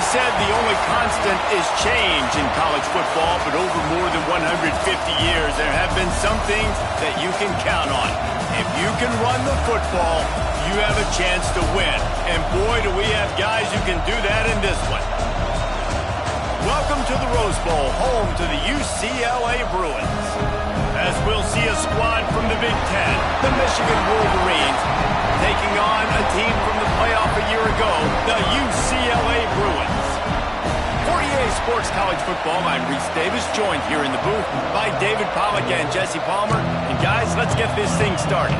said the only constant is change in college football, but over more than 150 years, there have been some things that you can count on. If you can run the football, you have a chance to win. And boy, do we have guys who can do that in this one. Welcome to the Rose Bowl, home to the UCLA Bruins. As we'll see a squad from the Big Ten, the Michigan Wolverines, taking on a team from the playoff a year ago, the UCLA Bruins. 48 Sports College Football, I'm Reese Davis, joined here in the booth by David Pollack and Jesse Palmer. And guys, let's get this thing started.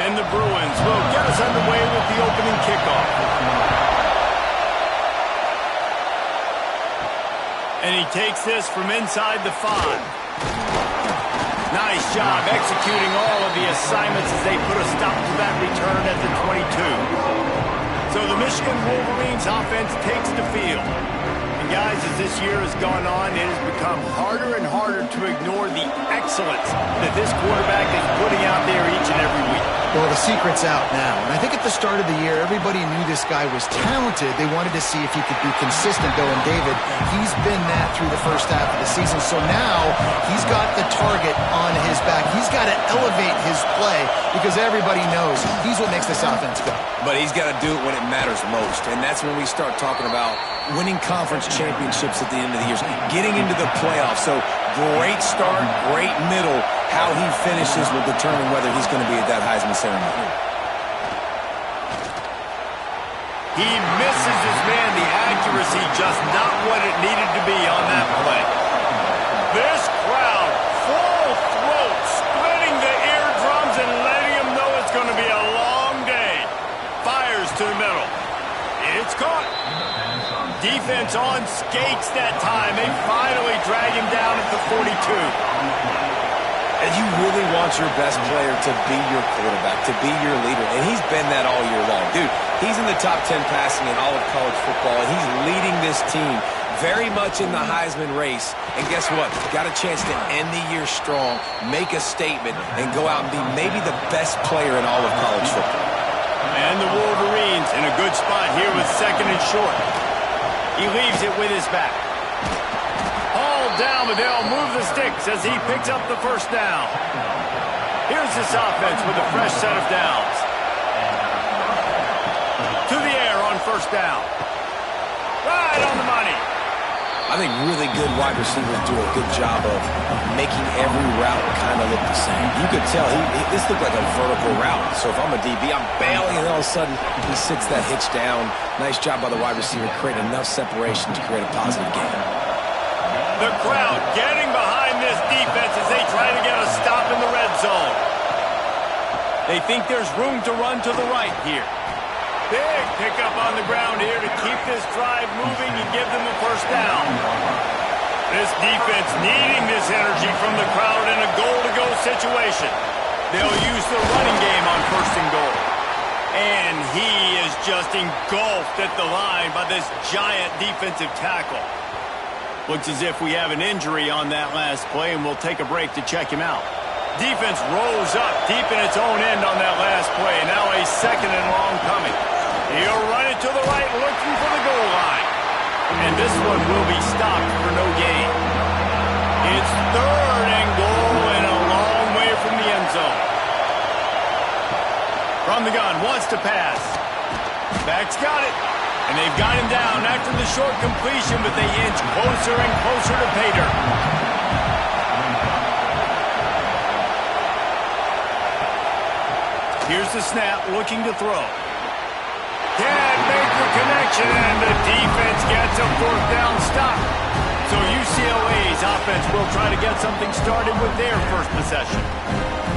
And the Bruins will get us underway with the opening kickoff. And he takes this from inside the 5. Nice job executing all of the assignments as they put a stop to that return at the 22. So the Michigan Wolverines offense takes the field. And guys, as this year has gone on, it has become harder and harder to ignore the excellence that this quarterback is putting out there each and every week. Well, the secret's out now, and I think at the start of the year, everybody knew this guy was talented. They wanted to see if he could be consistent, though, and David, he's been that through the first half of the season. So now he's got the target on his back. He's got to elevate his play because everybody knows he's what makes this offense go. But he's got to do it when it matters most, and that's when we start talking about winning conference championships at the end of the year, getting into the playoffs. So great start, great middle. How he finishes will determine whether he's going to be at that Heisman ceremony. He misses his man. The accuracy just not what it needed to be on that play. This crowd, full throat, splitting the eardrums and letting him know it's going to be a long day. Fires to the middle. It's caught. Defense on skates that time. They finally drag him down at the 42. And you really want your best player to be your quarterback, to be your leader. And he's been that all year long. Dude, he's in the top 10 passing in all of college football, and he's leading this team very much in the Heisman race. And guess what? Got a chance to end the year strong, make a statement, and go out and be maybe the best player in all of college football. And the Wolverines in a good spot here with second and short. He leaves it with his back. Down, but they'll move the sticks as he picks up the first down. Here's this offense with a fresh set of downs. To the air on first down. Right on the money. I think really good wide receivers do a good job of making every route kind of look the same. You could tell this looked like a vertical route. So if I'm a DB, I'm bailing, and all of a sudden he sits that hitch down. Nice job by the wide receiver, creating enough separation to create a positive gain. The crowd getting behind this defense as they try to get a stop in the red zone. They think there's room to run to the right here. Big pickup on the ground here to keep this drive moving and give them a first down. This defense needing this energy from the crowd in a goal-to-go situation. They'll use the running game on first and goal. And he is just engulfed at the line by this giant defensive tackle. Looks as if we have an injury on that last play, and we'll take a break to check him out. Defense rose up deep in its own end on that last play. Now a second and long coming. He'll run it to the right, looking for the goal line. And this one will be stopped for no gain. It's third and goal and a long way from the end zone. From the gun, wants to pass. Back's got it. And they've got him down after the short completion, but they inch closer and closer to pay dirt. Here's the snap, looking to throw. Can't make the connection, and the defense gets a fourth down stop. So UCLA's offense will try to get something started with their first possession.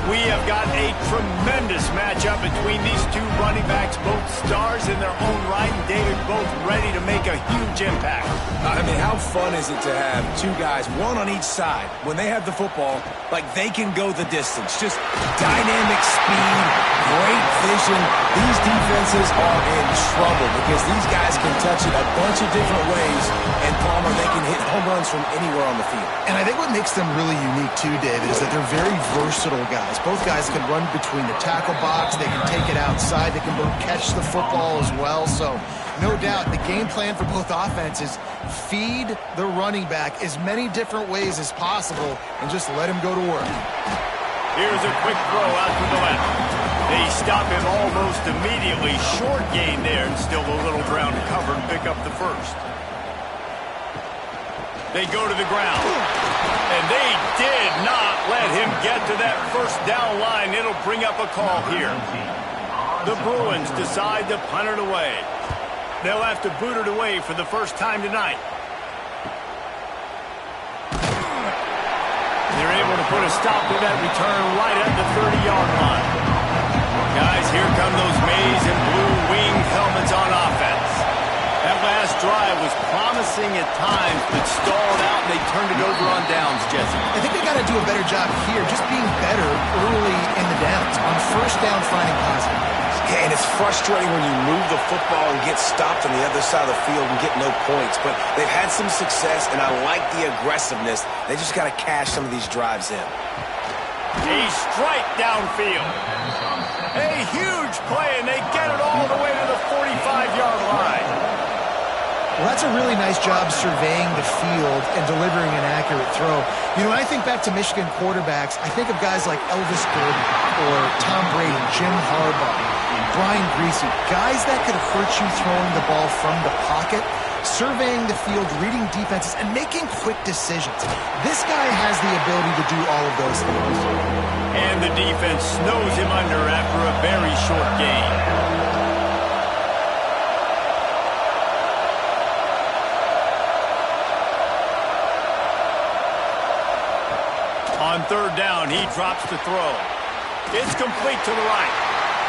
We have got a tremendous matchup between these two running backs, both stars in their own right, and David both ready to make a huge impact. I mean, how fun is it to have two guys, one on each side, when they have the football, like they can go the distance. Just dynamic speed, great vision. These defenses are in trouble because these guys can touch it a bunch of different ways, and Palmer, they can hit home runs from anywhere on the field. And I think what makes them really unique too, David, is that they're very versatile guys. guys. Both guys can run between the tackle box. They can take it outside. They can both catch the football as well. So no doubt the game plan for both offenses, feed the running back as many different ways as possible and just let him go to work. Here's a quick throw out to the left. They stop him almost immediately. Short gain there, and still a little ground to cover and pick up the first. They go to the ground. And they did not let him get to that first down line. It'll bring up a call here. The Bruins decide to punt it away. They'll have to boot it away for the first time tonight. They're able to put a stop to that return right at the 30-yard line. Guys, here come those maize and blue winged helmets on offense. That last drive was promising at times, but stalled out, and they turned it over on downs, Jesse. I think they got to do a better job here, just being better early in the downs. On first down, finding positive. Yeah, and it's frustrating when you move the football and get stopped on the other side of the field and get no points. But they've had some success, and I like the aggressiveness. They just got to cash some of these drives in. A strike downfield. A huge play, and they get it all the way to the 45-yard line. Well, that's a really nice job surveying the field and delivering an accurate throw. You know, when I think back to Michigan quarterbacks, I think of guys like Elvis Gordon or Tom Brady, Jim Harbaugh, Brian Griese, guys that could hurt you throwing the ball from the pocket, surveying the field, reading defenses, and making quick decisions. This guy has the ability to do all of those things. And the defense snows him under after a very short gain. On third down, he drops the throw. It's complete to the right.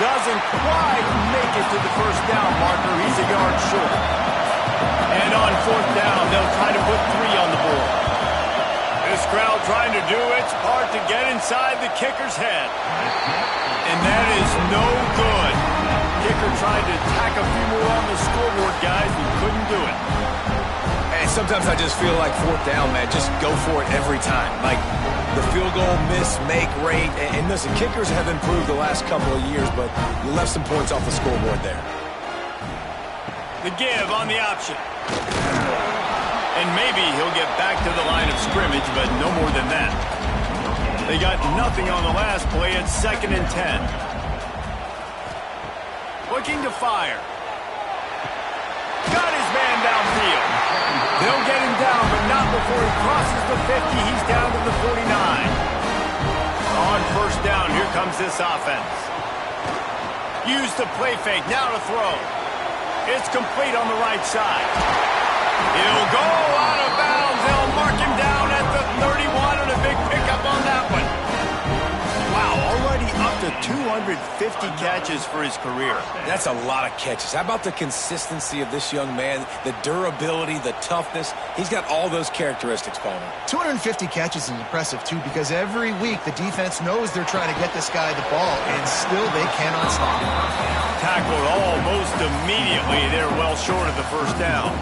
Doesn't quite make it to the first down marker. He's a yard short. And on fourth down, they'll try to put 3 on the board. This crowd trying to do its part to get inside the kicker's head. And that is no good. Kicker tried to tack a few more on the scoreboard, guys, and couldn't do it. And sometimes I just feel like fourth down, man, just go for it every time. Like, the field goal miss-make rate, and listen, kickers have improved the last couple of years, but you left some points off the scoreboard there. The give on the option. And maybe he'll get back to the line of scrimmage, but no more than that. They got nothing on the last play. It's 2nd and 10. Looking to fire. Got his man downfield. They'll get him down, but not before he crosses the 50. He's down to the 49. On first down, here comes this offense. Use the play fake, now to throw. It's complete on the right side. He'll go out of bounds. They'll mark him down at the 31, and a big pickup on that one. Wow, already up to 250 catches for his career. That's a lot of catches. How about the consistency of this young man, the durability, the toughness? He's got all those characteristics, Palmer. 250 catches is impressive, too, because every week the defense knows they're trying to get this guy the ball, and still they cannot stop him. Tackled almost immediately. They're well short of the first down.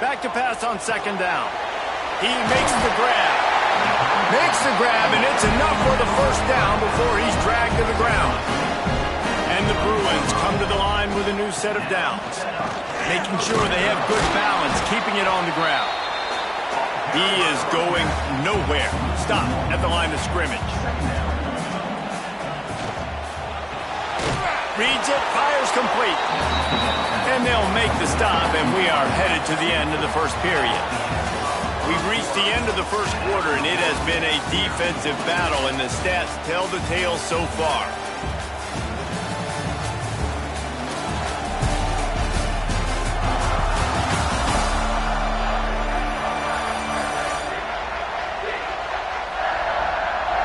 Back to pass on second down. He makes the grab. Makes the grab, and it's enough for the first down before he's dragged to the ground. And the Bruins come to the line with a new set of downs, making sure they have good balance, keeping it on the ground. He is going nowhere. Stop at the line of scrimmage. Reads it, fires complete. And they'll make the stop, and we are headed to the end of the first period. We've reached the end of the first quarter, and it has been a defensive battle, and the stats tell the tale so far.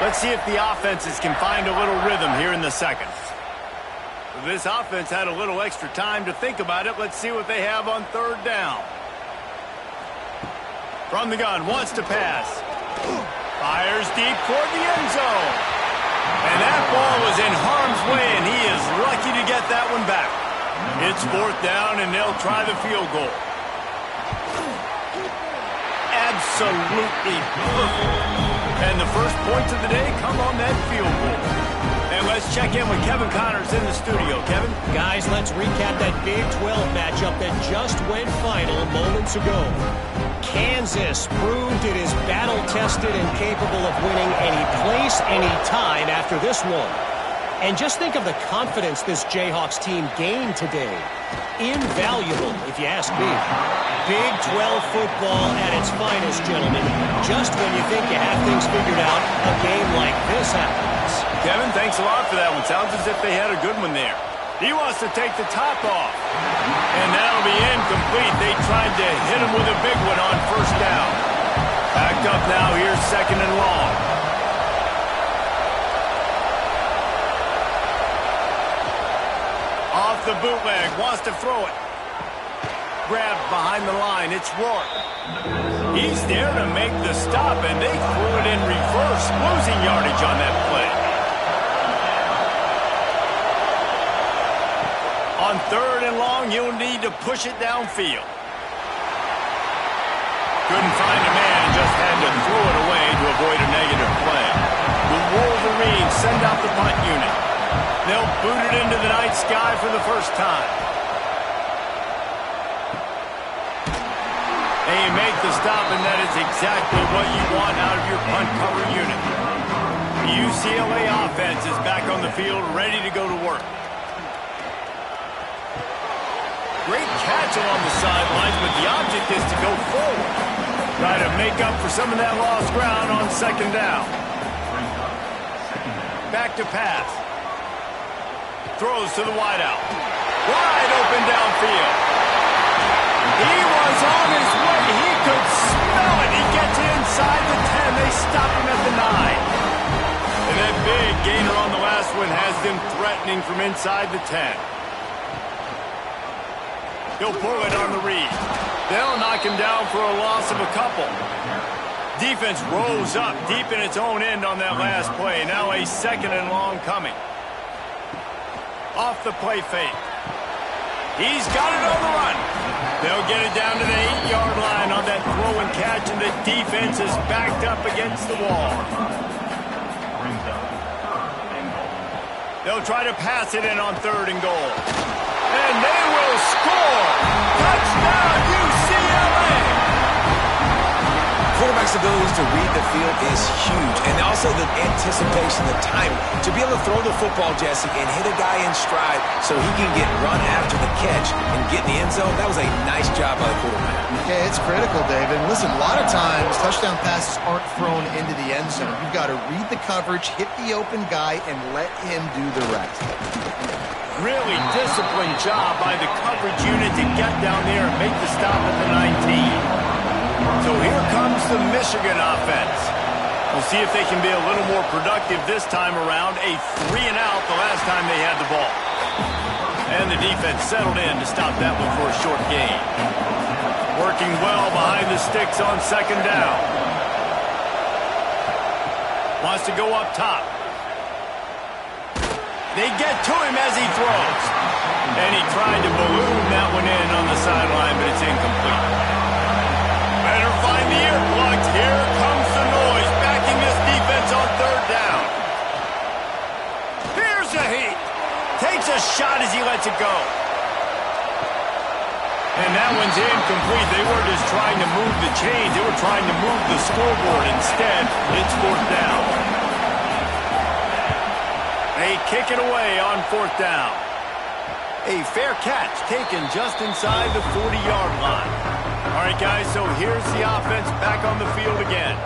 Let's see if the offenses can find a little rhythm here in the second. This offense had a little extra time to think about it. Let's see what they have on third down. From the gun, wants to pass. Fires deep toward the end zone. And that ball was in harm's way, and he is lucky to get that one back. It's fourth down, and they'll try the field goal. absolutely perfect. And the first points of the day come on that field goal. And let's check in with Kevin Connors in the studio. Kevin? Guys, let's recap that Big 12 matchup that just went final moments ago. Kansas proved it is battle-tested and capable of winning any place, any time after this one. And just think of the confidence this Jayhawks team gained today. Invaluable, if you ask me. Big 12 football at its finest, gentlemen. Just when you think you have things figured out, a game like this happens. Kevin, thanks a lot for that one. Sounds as if they had a good one there. He wants to take the top off. And that'll be incomplete. They tried to hit him with a big one on first down. Backed up now. Here's second and long. Off the bootleg. Wants to throw it. Grabbed behind the line. It's Rourke. He's there to make the stop, and they threw it in reverse, losing yardage on that play. On third and long, you'll need to push it downfield. Couldn't find a man, just had to throw it away to avoid a negative play. The Wolverines send out the punt unit. They'll boot it into the night sky for the first time. They make the stop, and that is exactly what you want out of your punt cover unit. The UCLA offense is back on the field, ready to go to work. Great catch along the sidelines, but the object is to go forward. Try to make up for some of that lost ground on second down. Back to pass. Throws to the wideout. Wide open downfield. He was on his way. He could smell it. He gets inside the 10. They stop him at the 9. And that big gainer on the last one has them threatening from inside the 10. He'll pull it on the read. They'll knock him down for a loss of a couple. Defense rolls up deep in its own end on that last play. Now a second and long coming. Off the play fake. He's got it on the run. They'll get it down to the 8-yard line on that throw and catch, and the defense is backed up against the wall. They'll try to pass it in on third and goal. And they will score! Touchdown, UCLA! Quarterback's ability to read the field is huge, and also the anticipation, the timing. To be able to throw the football, Jesse, and hit a guy in stride so he can get run after the catch and get in the end zone, that was a nice job by the quarterback. Yeah, it's critical, David. Listen, a lot of times touchdown passes aren't thrown into the end zone. You've got to read the coverage, hit the open guy, and let him do the rest. Really disciplined job by the coverage unit to get down there and make the stop at the 19. So here comes the Michigan offense. We'll see if they can be a little more productive this time around. A 3-and-out the last time they had the ball. And the defense settled in to stop that one for a short gain. Working well behind the sticks on second down. Wants to go up top. They get to him as he throws. And he tried to balloon that one in on the sideline, but it's incomplete. Better find the earplugs. Here comes the noise, backing this defense on third down. Here's a heat. Takes a shot as he lets it go. And that one's incomplete. They were just trying to move the chains. They were trying to move the scoreboard. Instead, it's fourth down. They kick it away on fourth down. A fair catch taken just inside the 40-yard line. All right, guys, so here's the offense back on the field again.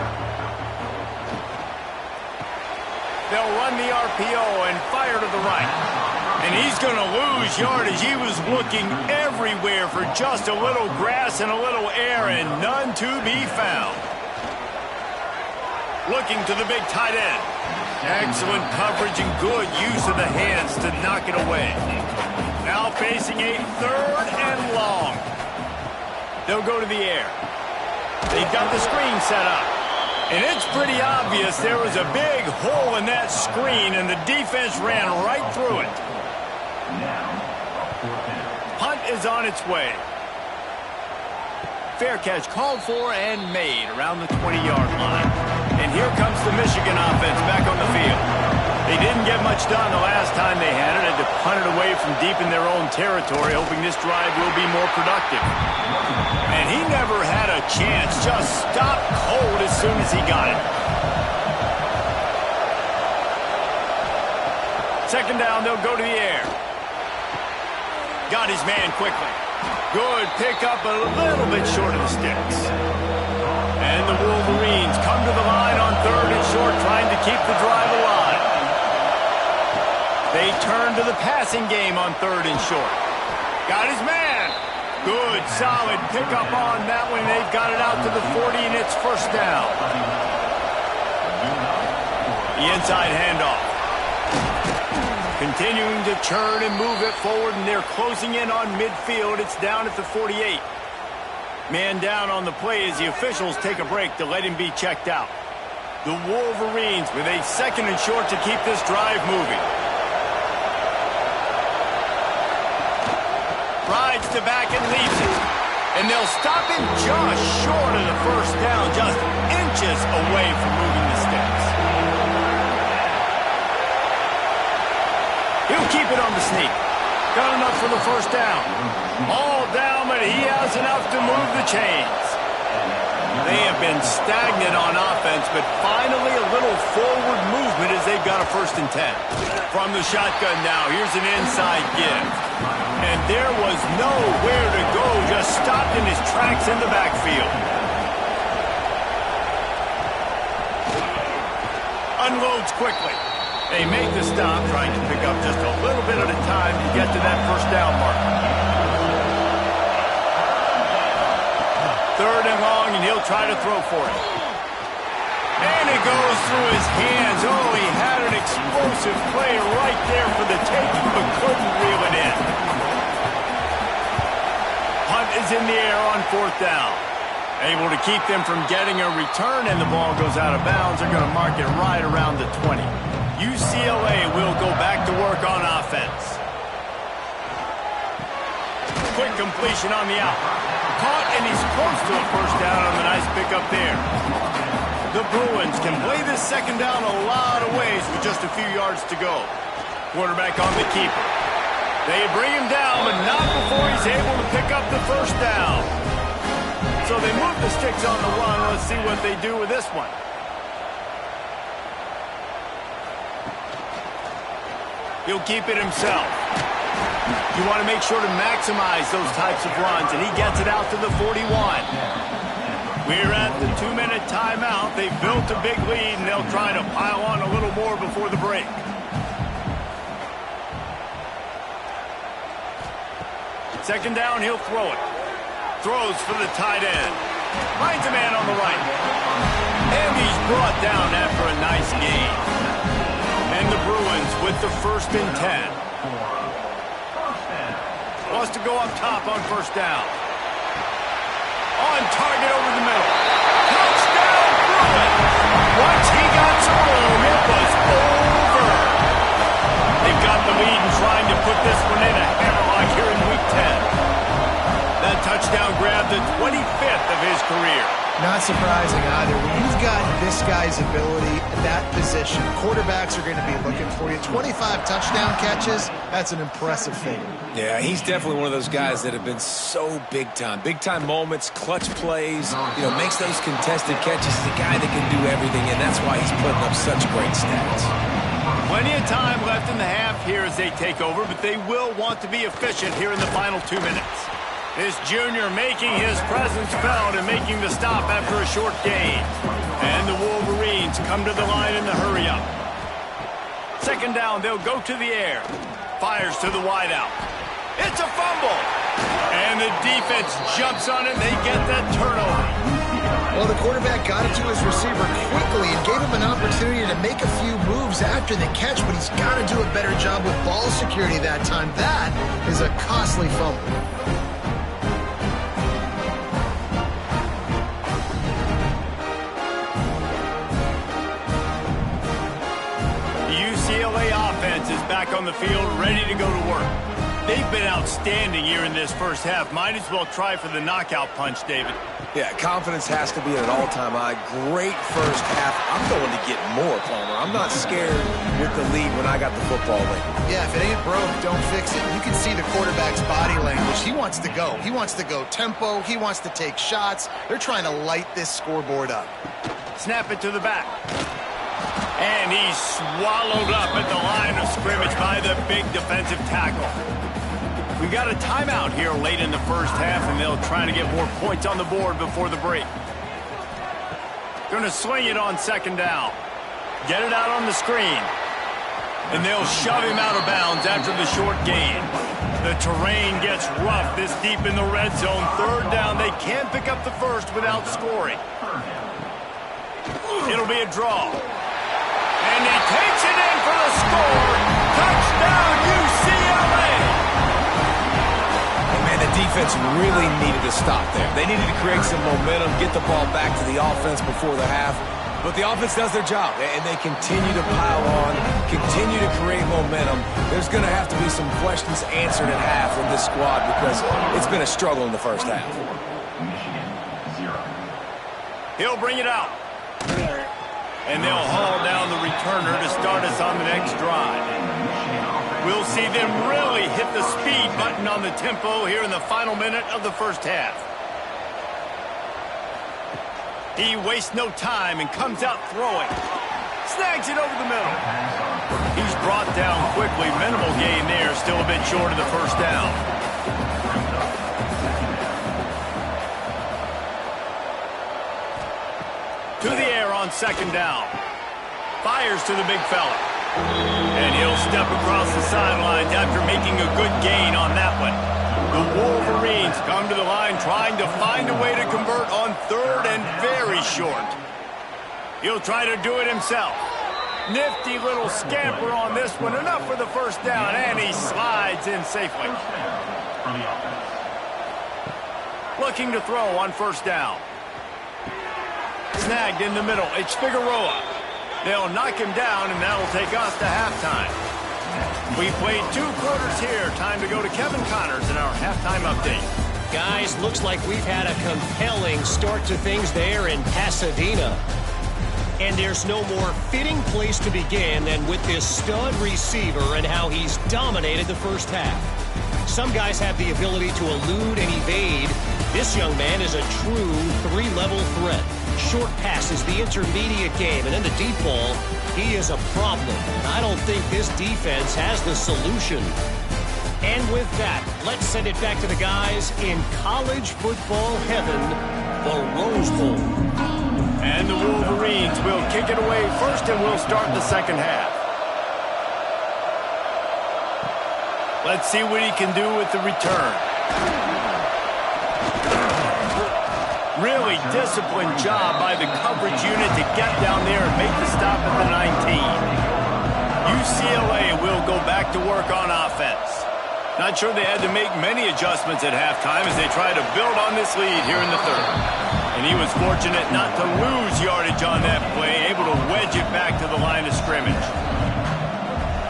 They'll run the RPO and fire to the right. And he's going to lose yardage. He was looking everywhere for just a little grass and a little air, and none to be found. Looking to the big tight end. Excellent coverage and good use of the hands to knock it away. Now facing a third and long. They'll go to the air. They've got the screen set up. And it's pretty obvious there was a big hole in that screen, and the defense ran right through it. Punt is on its way. fair catch called for and made around the 20-yard line. And here comes the Michigan offense back on the field. They didn't get much done the last time they had it. Had to punt it away from deep in their own territory, hoping this drive will be more productive. And he never had a chance. Just stopped cold as soon as he got it. Second down, they'll go to the air. Got his man quickly. Good pickup, a little bit short of the sticks. And the Wolverines come to the line on 3rd and short, trying to keep the drive alive. They turn to the passing game on 3rd and short. Got his man. Good, solid pickup on that one. They've got it out to the 40, and it's first down. The inside handoff. Continuing to churn and move it forward, and they're closing in on midfield. It's down at the 48. Man down on the play as the officials take a break to let him be checked out. The Wolverines with a 2nd and short to keep this drive moving. Rides to back and leaves it. And they'll stop him just short of the first down, just inches away from moving the sticks. He'll keep it on the sneak. Got enough for the first down. All down, but he has enough to move the chains. They have been stagnant on offense, but finally a little forward movement as they've got a 1st and 10. From the shotgun now, here's an inside give. And there was nowhere to go, just stopped in his tracks in the backfield. Unloads quickly. They make the stop, trying to pick up just a little bit at a time to get to that first down mark. 3rd and long, and he'll try to throw for it. And it goes through his hands. Oh, he had an explosive play right there for the taking, but couldn't reel it in. Hunt is in the air on 4th down. Able to keep them from getting a return, and the ball goes out of bounds. They're going to mark it right around the 20. UCLA will go back to work on offense. Quick completion on the out. Caught, and he's close to a first down on the nice pickup there. The Bruins can play this 2nd down a lot of ways with just a few yards to go. Quarterback on the keeper. They bring him down, but not before he's able to pick up the first down. So they move the sticks on the run. Let's see what they do with this one. He'll keep it himself. You want to make sure to maximize those types of runs, and he gets it out to the 41. We're at the 2-minute timeout. They've built a big lead, and they'll try to pile on a little more before the break. Second down, he'll throw it. Throws for the tight end. Finds a man on the right. And he's brought down after a nice gain. And the Bruins with the 1st and 10. Wants to go up top on first down. On target over the middle. Touchdown, Bruins! Once he got some room, it was over. They've got the lead and trying to put this one in a hammerlock here in Week 10. That touchdown grabbed the 25th of his career. Not surprising either. When you've got this guy's ability at that position, quarterbacks are going to be looking for you. 25 touchdown catches, that's an impressive figure. Yeah, he's definitely one of those guys that have been so big time. Big time moments, clutch plays, makes those contested catches. He's a guy that can do everything, and that's why he's putting up such great stats. Plenty of time left in the half here as they take over, but they will want to be efficient here in the final 2 minutes. This junior making his presence felt and making the stop after a short gain. And the Wolverines come to the line in the hurry-up. Second down, they'll go to the air. Fires to the wideout. It's a fumble. And the defense jumps on it, and they get that turnover. Well, the quarterback got it to his receiver quickly and gave him an opportunity to make a few moves after the catch, but he's got to do a better job with ball security that time. That is a costly fumble. The UCLA offense has back on the field, ready to go to work. They've been outstanding here in this first half. Might as well try for the knockout punch, David. Yeah, confidence has to be at an all-time high. Great first half. I'm going to get more, Palmer. I'm not scared with the lead when I got the football late. Yeah, if it ain't broke, don't fix it. You can see the quarterback's body language. He wants to go. He wants to go tempo. He wants to take shots. They're trying to light this scoreboard up. Snap it to the back. And he's swallowed up at the line of scrimmage by the big defensive tackle. We've got a timeout here late in the first half, and they'll try to get more points on the board before the break. Going to swing it on second down. Get it out on the screen. And they'll shove him out of bounds after the short gain. The terrain gets rough this deep in the red zone. Third down, they can't pick up the first without scoring. It'll be a draw. And he takes it in for the score. Touchdown, UCLA! Man, the defense really needed to stop there. They needed to create some momentum, get the ball back to the offense before the half. But the offense does their job, and they continue to pile on, continue to create momentum. There's going to have to be some questions answered at half in this squad because it's been a struggle in the first half. He'll bring it out. And they'll haul down the returner to start us on the next drive. We'll see them really hit the speed button on the tempo here in the final minute of the first half. He wastes no time and comes out throwing. Snags it over the middle. He's brought down quickly. Minimal gain there. Still a bit short of the first down. To the air on second down. Fires to the big fella. And he'll step across the sidelines after making a good gain on that one. The Wolverines come to the line trying to find a way to convert on third and very short. He'll try to do it himself. Nifty little scamper on this one. Enough for the first down, and he slides in safely. Looking to throw on first down. Snagged in the middle. It's Figueroa. They'll knock him down, and that'll take us to halftime. We played 2 quarters here. Time to go to Kevin Connors in our halftime update. Guys, looks like we've had a compelling start to things there in Pasadena. And there's no more fitting place to begin than with this stud receiver and how he's dominated the first half. Some guys have the ability to elude and evade. This young man is a true 3-level threat. Short passes, the intermediate game, and then the deep ball, he is a problem. And I don't think this defense has the solution. And with that, let's send it back to the guys in college football heaven, the Rose Bowl. And the Wolverines will kick it away first, and we'll start the second half. Let's see what he can do with the return. Really disciplined job by the coverage unit to get down there and make the stop at the 19. UCLA will go back to work on offense. Not sure they had to make many adjustments at halftime as they try to build on this lead here in the third. And he was fortunate not to lose yardage on that play, able to wedge it back to the line of scrimmage.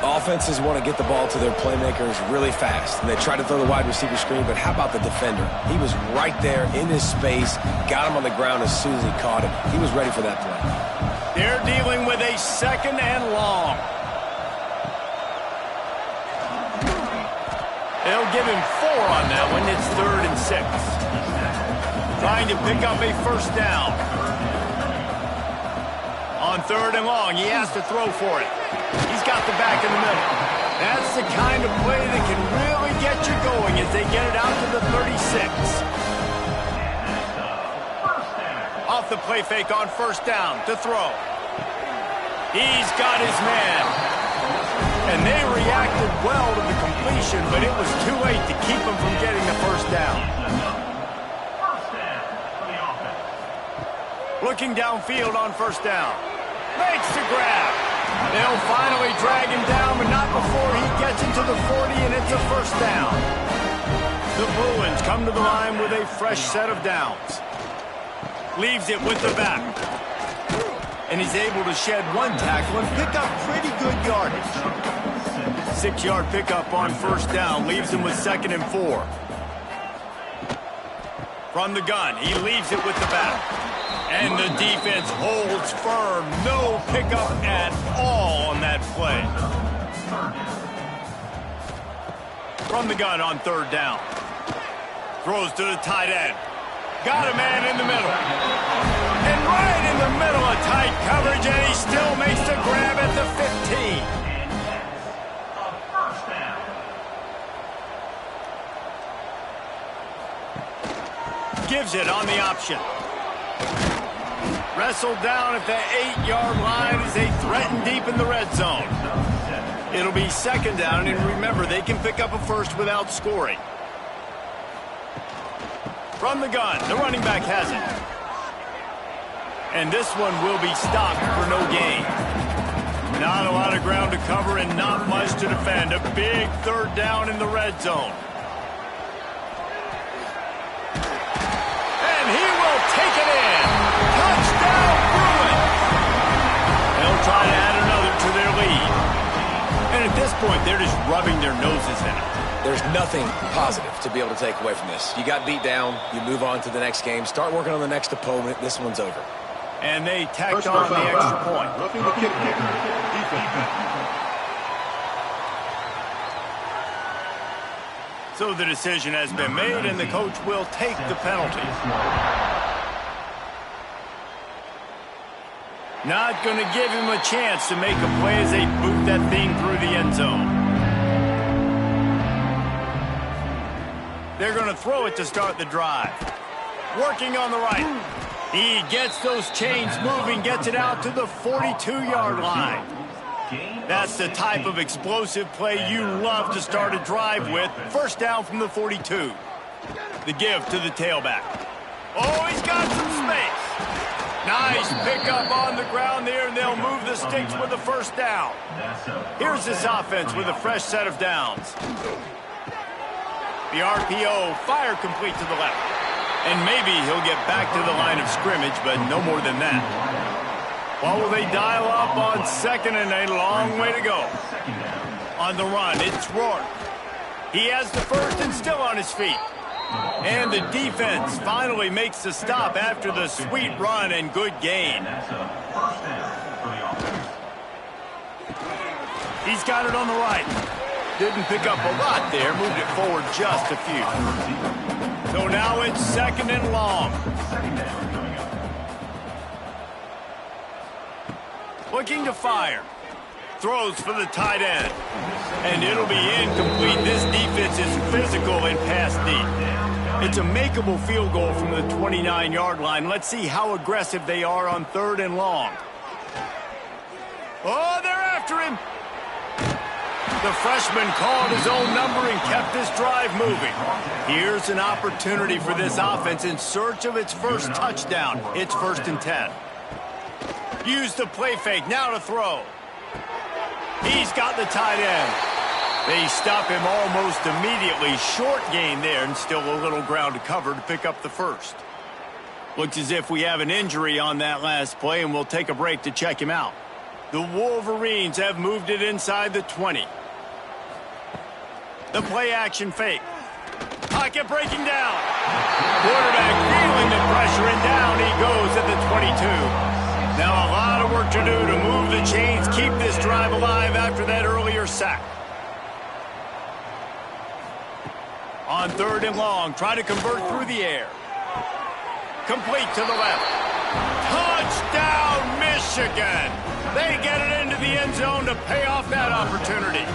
Offenses want to get the ball to their playmakers really fast. And they try to throw the wide receiver screen, but how about the defender? He was right there in his space, got him on the ground as soon as he caught it. He was ready for that play. They're dealing with a second and long. They'll give him 4 on that one. It's 3rd and 6. Trying to pick up a first down. On 3rd and long, he has to throw for it. He's got the back in the middle. That's the kind of play that can really get you going as they get it out to the 36. Off the play fake on first down to throw. He's got his man. And they reacted well to the completion, but it was too late to keep him from getting the first down. Looking downfield on first down. Makes the grab. They'll finally drag him down, but not before he gets into the 40, and it's a first down. The Bruins come to the line with a fresh set of downs. Leaves it with the back. And he's able to shed 1 tackle and pick up pretty good yardage. 6-yard pickup on first down leaves him with 2nd and 4. From the gun, he leaves it with the back. And the defense holds firm. No pickup at all on that play. From the gun on 3rd down. Throws to the tight end. Got a man in the middle. And right in the middle of tight coverage, and he still makes the grab at the 15. Gives it on the option. Wrestled down at the 8-yard line as they threaten deep in the red zone. It'll be 2nd down, and remember, they can pick up a first without scoring. From the gun, the running back has it. And this one will be stopped for no gain. Not a lot of ground to cover and not much to defend. A big 3rd down in the red zone. And he will take it in. Touchdown, Bruin! They'll try to add another to their lead. And at this point, they're just rubbing their noses in it. There's nothing positive to be able to take away from this. You got beat down, you move on to the next game, start working on the next opponent. This one's over. And they tacked on the extra point. Roughing the kicker. Defense. So the decision has been made, and the coach will take the penalty. Not going to give him a chance to make a play as they boot that thing through the end zone. They're going to throw it to start the drive. Working on the right. He gets those chains moving, gets it out to the 42-yard line. That's the type of explosive play you love to start a drive with. First down from the 42. The give to the tailback. Oh, he's got some space. Nice pickup on the ground there, and they'll move the sticks with the first down. Here's this offense with a fresh set of downs. The RPO, fire complete to the left. And maybe he'll get back to the line of scrimmage, but no more than that. Well, will they dial up on 2nd and a long way to go? On the run, it's Rourke. He has the first and still on his feet. And the defense finally makes the stop after the sweet run and good gain. He's got it on the right. Didn't pick up a lot there, moved it forward just a few. So now it's 2nd and long. Looking to fire. Throws for the tight end. And it'll be incomplete. This defense is physical and pass deep. It's a makeable field goal from the 29-yard line. Let's see how aggressive they are on 3rd and long. Oh, they're after him. The freshman called his own number and kept this drive moving. Here's an opportunity for this offense in search of its first touchdown. It's 1st and 10. Use the play fake, now to throw. He's got the tight end. They stop him almost immediately. Short gain there, and still a little ground to cover to pick up the first. Looks as if we have an injury on that last play, and we'll take a break to check him out. The Wolverines have moved it inside the 20. The play action fake. Pocket breaking down. Quarterback feeling the pressure, and down he goes at the 22. Now a lot of work to do to move the chains, keep this drive alive after that earlier sack. On 3rd and long, try to convert through the air. Complete to the left. Touchdown, Michigan! They get it into the end zone to pay off that opportunity.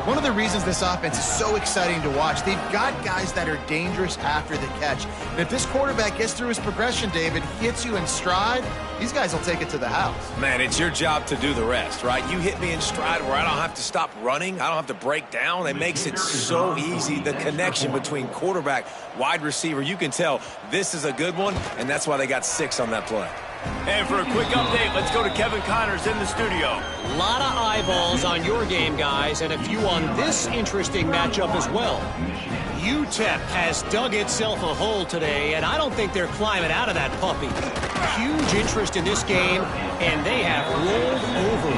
One of the reasons this offense is so exciting to watch, they've got guys that are dangerous after the catch. And if this quarterback gets through his progression, David, hits you in stride, these guys will take it to the house. Man, it's your job to do the rest, right? You hit me in stride where I don't have to stop running. I don't have to break down. It makes it so easy. The connection between quarterback, wide receiver, you can tell this is a good one, and that's why they got 6 on that play. And for a quick update, let's go to Kevin Connors in the studio. A lot of eyeballs on your game, guys, and a few on this interesting matchup as well. UTEP has dug itself a hole today, and I don't think they're climbing out of that puppy. Huge interest in this game, and they have rolled over.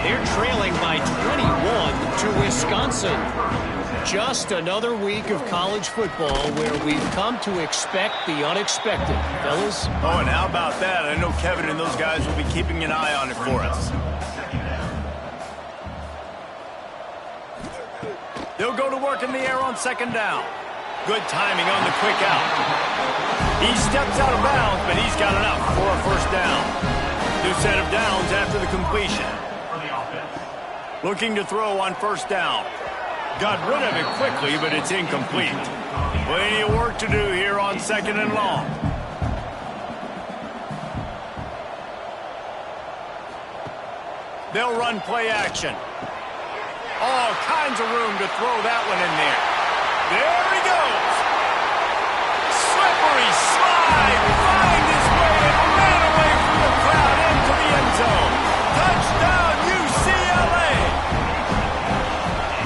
They're trailing by 21 to Wisconsin. Just another week of college football where we've come to expect the unexpected, fellas. Oh, and how about that? I know Kevin and those guys will be keeping an eye on it for us. They'll go to work in the air on second down. Good timing on the quick out. He steps out of bounds, but he's got enough for a first down. New set of downs after the completion. Looking to throw on first down. Got rid of it quickly, but it's incomplete. Plenty of work to do here on second and long. They'll run play action. All kinds of room to throw that one in there. There he goes. Slippery slide. Find his way and ran away from the crowd into the end zone. Touchdown, UCLA.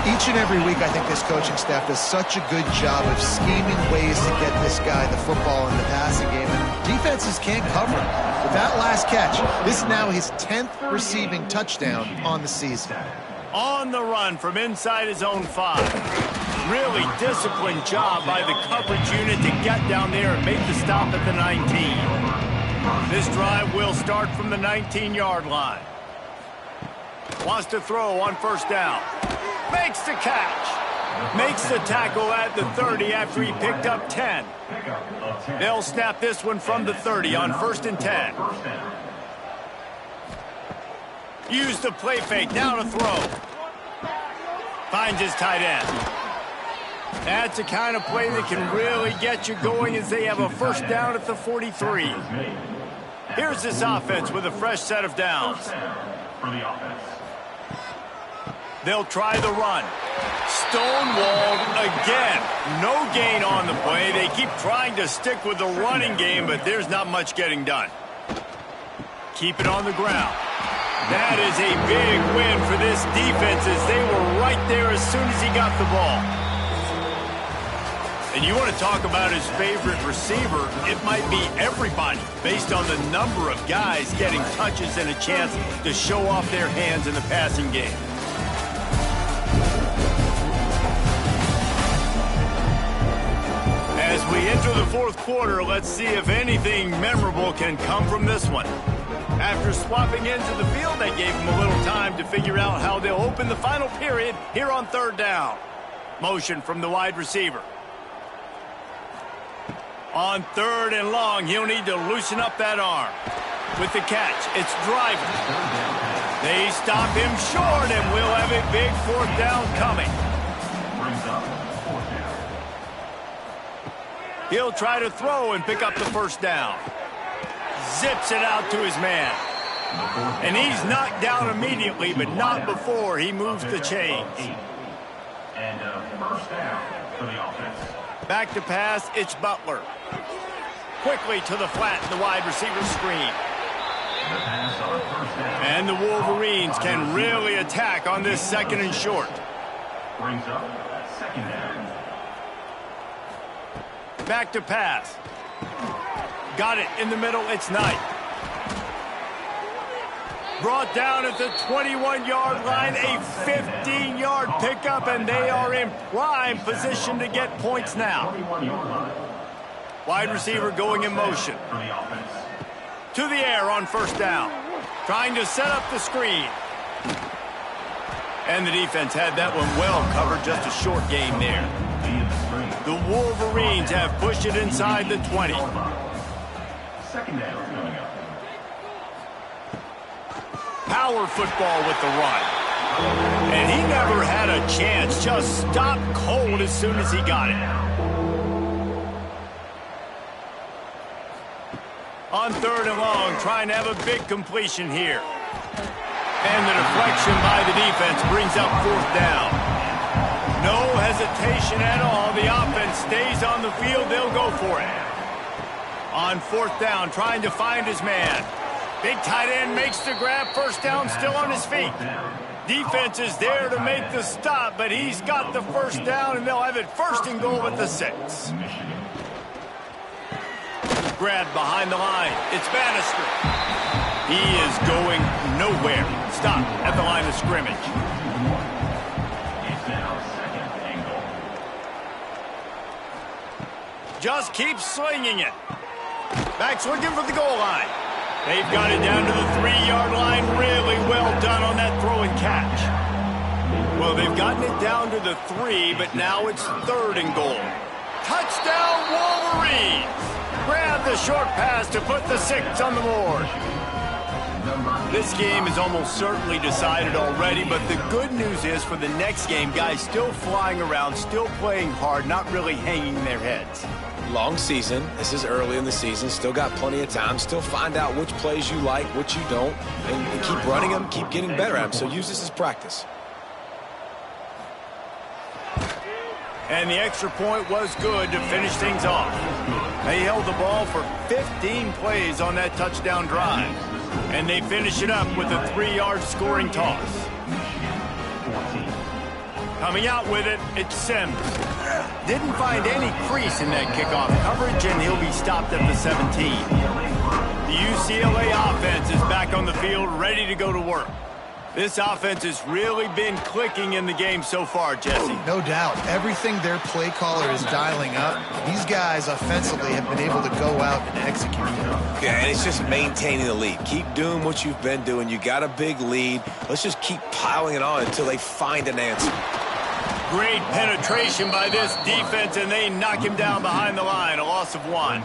Each and every week, I think this coaching staff does such a good job of scheming ways to get this guy the football in the passing game, and defenses can't cover him. With that last catch, this is now his 10th receiving touchdown on the season. On the run from inside his own 5. Really disciplined job by the coverage unit to get down there and make the stop at the 19. This drive will start from the 19-yard line. Wants to throw on first down. Makes the catch. Makes the tackle at the 30 after he picked up 10. They'll snap this one from the 30 on first and 10. Use the play fake. Now to throw. Finds his tight end. That's the kind of play that can really get you going as they have a first down at the 43. Here's this offense with a fresh set of downs. They'll try the run. Stonewalled again. No gain on the play. They keep trying to stick with the running game, but there's not much getting done. Keep it on the ground. That is a big win for this defense as they were right there as soon as he got the ball. And you want to talk about his favorite receiver, it might be everybody based on the number of guys getting touches and a chance to show off their hands in the passing game. As we enter the fourth quarter, let's see if anything memorable can come from this one. After swapping into the field, they gave him a little time to figure out how they'll open the final period here on third down. Motion from the wide receiver. On third and long, he'll need to loosen up that arm. With the catch, it's Driver. They stop him short, and we'll have a big fourth down coming. He'll try to throw and pick up the first down. Zips it out to his man. And he's knocked down immediately, but not before he moves the chains. And first down for the offense. Back to pass, it's Butler. Quickly to the flat in the wide receiver screen. And the Wolverines can really attack on this second and short. Brings up second down. Back to pass. Got it in the middle, it's Knight. Brought down at the 21-yard line, a 15-yard pickup, and they are in prime position to get points now. Wide receiver going in motion. To the air on first down. Trying to set up the screen. And the defense had that one well covered, just a short game there. The Wolverines have pushed it inside the 20. Second down coming up. Power football with the run. And he never had a chance. Just stopped cold as soon as he got it. On third and long, trying to have a big completion here. And the deflection by the defense brings up fourth down. No hesitation at all. The offense stays on the field. They'll go for it. On fourth down, trying to find his man. Big tight end makes the grab. First down, still on his feet. Defense is there to make the stop, but he's got the first down, and they'll have it first and goal at the 6. Grab behind the line. It's Bannister. He is going nowhere. Stop at the line of scrimmage. It's now second and goal. Just keep slinging it. Back's looking for the goal line. They've got it down to the 3-yard line. Really well done on that throw and catch. Well, they've gotten it down to the 3, but now it's 3rd and goal. Touchdown, Wolverines! Grab the short pass to put the 6 on the board. This game is almost certainly decided already, but the good news is for the next game, guys still flying around, still playing hard, not really hanging their heads. Long season. This is early in the season. Still got plenty of time. Still find out which plays you like, which you don't, and keep running them, keep getting better at them. So use this as practice. And the extra point was good to finish things off. They held the ball for 15 plays on that touchdown drive. And they finish it up with a 3-yard scoring toss. Coming out with it, it's Sims. Didn't find any crease in that kickoff coverage, and he'll be stopped at the 17. The UCLA offense is back on the field, ready to go to work. This offense has really been clicking in the game so far, Jesse. No doubt. Everything their play caller is dialing up, these guys offensively have been able to go out and execute. Yeah, and it's just maintaining the lead. Keep doing what you've been doing. You got a big lead. Let's just keep piling it on until they find an answer. Great penetration by this defense, and they knock him down behind the line, a loss of 1.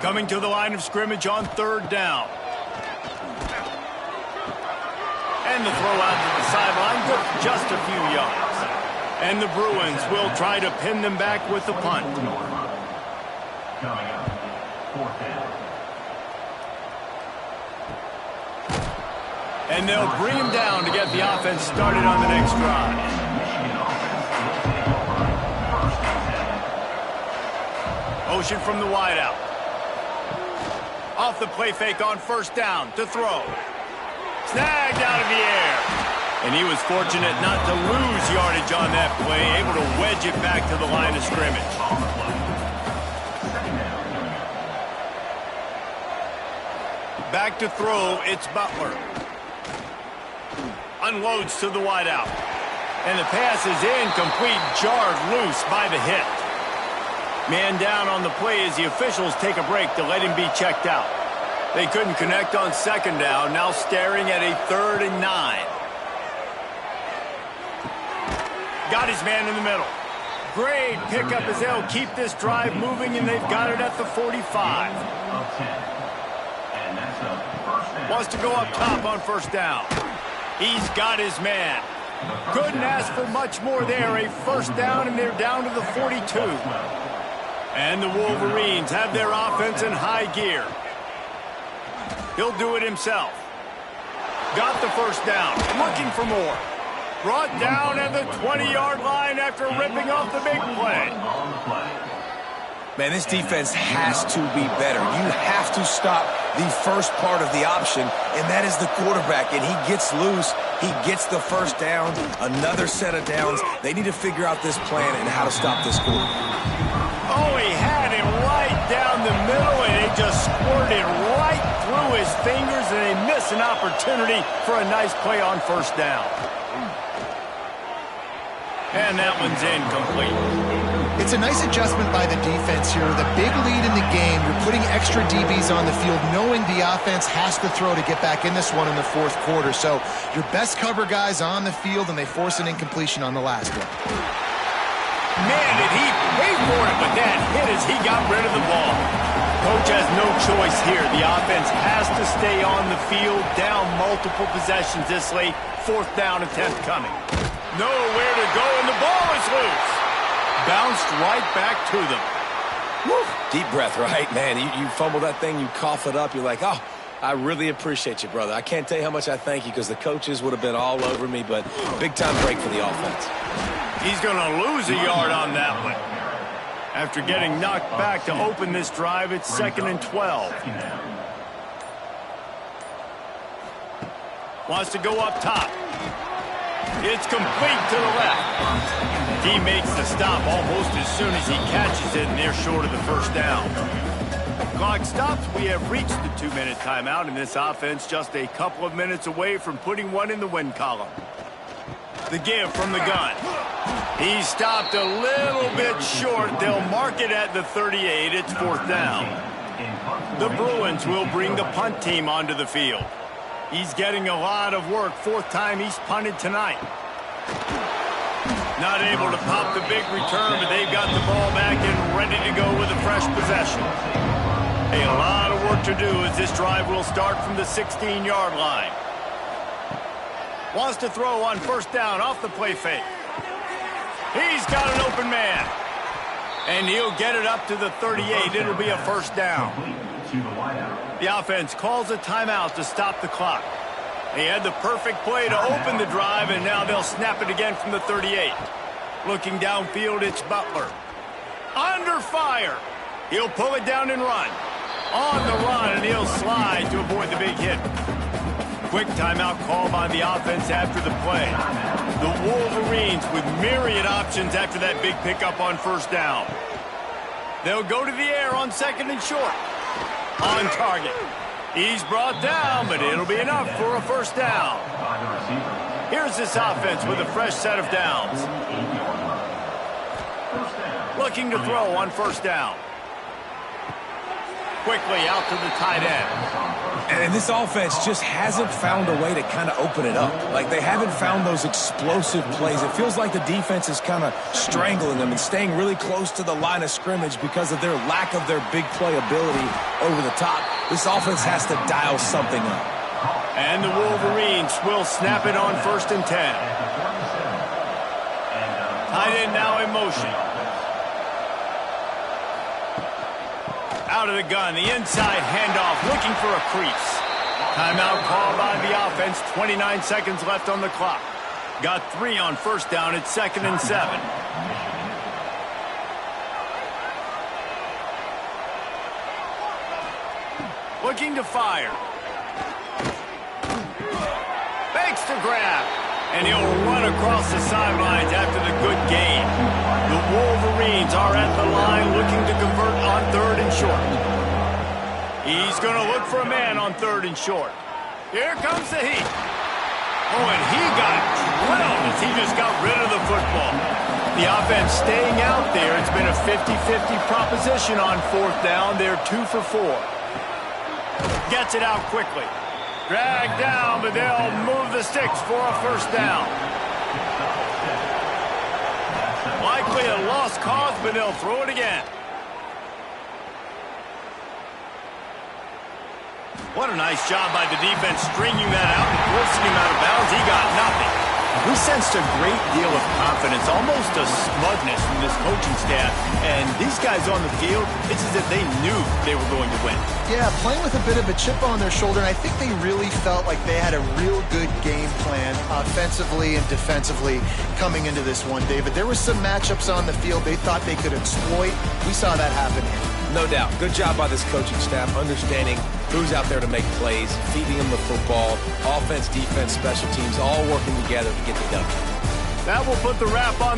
Coming to the line of scrimmage on 3rd down. And the throw out to the sideline, but just a few yards. And the Bruins will try to pin them back with the punt. Coming up, 4th down. And they'll bring him down to get the offense started on the next drive. Motion from the wideout. Off the play fake on 1st down to throw. Snagged out of the air. And he was fortunate not to lose yardage on that play, able to wedge it back to the line of scrimmage. Back to throw, it's Butler. Unloads to the wideout. And the pass is incomplete, jarred loose by the hit. Man down on the play as the officials take a break to let him be checked out. They couldn't connect on 2nd down, now staring at a 3rd and 9. Got his man in the middle. Great pickup as they'll keep this drive moving, and they've got it at the 45. Wants to go up top on 1st down. He's got his man. Couldn't ask for much more there. A 1st down, and they're down to the 42. And the Wolverines have their offense in high gear. He'll do it himself. Got the 1st down. Looking for more. Brought down at the 20-yard line after ripping off the big play. Man, this defense has to be better. You have to stop the first part of the option, and that is the quarterback. And he gets loose. He gets the 1st down, another set of downs. They need to figure out this plan and how to stop this quarterback. Oh, he had it right down the middle, and it just squirted right through his fingers, and they miss an opportunity for a nice play on 1st down. And that one's incomplete. It's a nice adjustment by the defense here. The big lead in the game, you're putting extra DBs on the field, knowing the offense has to throw to get back in this one in the 4th quarter. So your best cover guys on the field, and they force an incompletion on the last one. Man, did he pay for it with that hit as he got rid of the ball. Coach has no choice here. The offense has to stay on the field, down multiple possessions this late. 4th down attempt coming. Nowhere to go, and the ball is loose. Bounced right back to them. Woo. Deep breath, right? Man, you fumble that thing, you cough it up, you're like, oh, I really appreciate you, brother. I can't tell you how much I thank you because the coaches would have been all over me, but big-time break for the offense. He's going to lose a yard on that one. After getting knocked back to open this drive, it's 2nd and 12. Wants to go up top. It's complete to the left. He makes the stop almost as soon as he catches it, and they're short of the 1st down. clock stops, we have reached the 2-minute timeout, and this offense just a couple of minutes away from putting one in the win column. The give from the gun. He stopped a little bit short. They'll mark it at the 38. It's 4th down. The Bruins will bring the punt team onto the field. He's getting a lot of work. 4th time he's punted tonight. Not able to pop the big return, but they've got the ball back and ready to go with a fresh possession. A lot of work to do as this drive will start from the 16-yard line. Wants to throw on 1st down off the play fake. He's got an open man. And he'll get it up to the 38. It'll be a 1st down. The offense calls a timeout to stop the clock. They had the perfect play to open the drive, and now they'll snap it again from the 38. Looking downfield, it's Butler. Under fire. He'll pull it down and run. On the run, and he'll slide to avoid the big hit. Quick timeout call by the offense after the play. The Wolverines with myriad options after that big pickup on 1st down. They'll go to the air on 2nd and short. On target. He's brought down, but it'll be enough for a 1st down. Here's this offense with a fresh set of downs. Looking to throw on 1st down. Quickly out to the tight end. And this offense just hasn't found a way to kind of open it up. Like, they haven't found those explosive plays. It feels like the defense is kind of strangling them and staying really close to the line of scrimmage because of their lack of their big play ability over the top. This offense has to dial something up. And the Wolverines will snap it on 1st and 10. Tight end now in motion. Out of the gun, the inside handoff, looking for a crease. Timeout call by the offense, 29 seconds left on the clock. Got 3 on 1st down, it's 2nd and 7. Looking to fire. Fakes to grab. And he'll run across the sidelines after the good gain. The Wolverines are at the line looking to convert on 3rd and short. He's going to look for a man on 3rd and short. Here comes the heat. Oh, and he got drilled as he just got rid of the football. The offense staying out there. It's been a 50-50 proposition on 4th down. They're 2 for 4. Gets it out quickly. Dragged down, but they'll move the sticks for a 1st down. Likely a lost cause, but they'll throw it again. What a nice job by the defense stringing that out and forcing him out of bounds. He got nothing. We sensed a great deal of confidence, almost a smugness from this coaching staff. And these guys on the field, it's as if they knew they were going to win. Yeah, playing with a bit of a chip on their shoulder, and I think they really felt like they had a real good game plan offensively and defensively coming into this one, David. There were some matchups on the field they thought they could exploit. We saw that happen here. No doubt. Good job by this coaching staff, understanding who's out there to make plays, feeding them the football, offense, defense, special teams, all working together to get the W. That will put the wrap on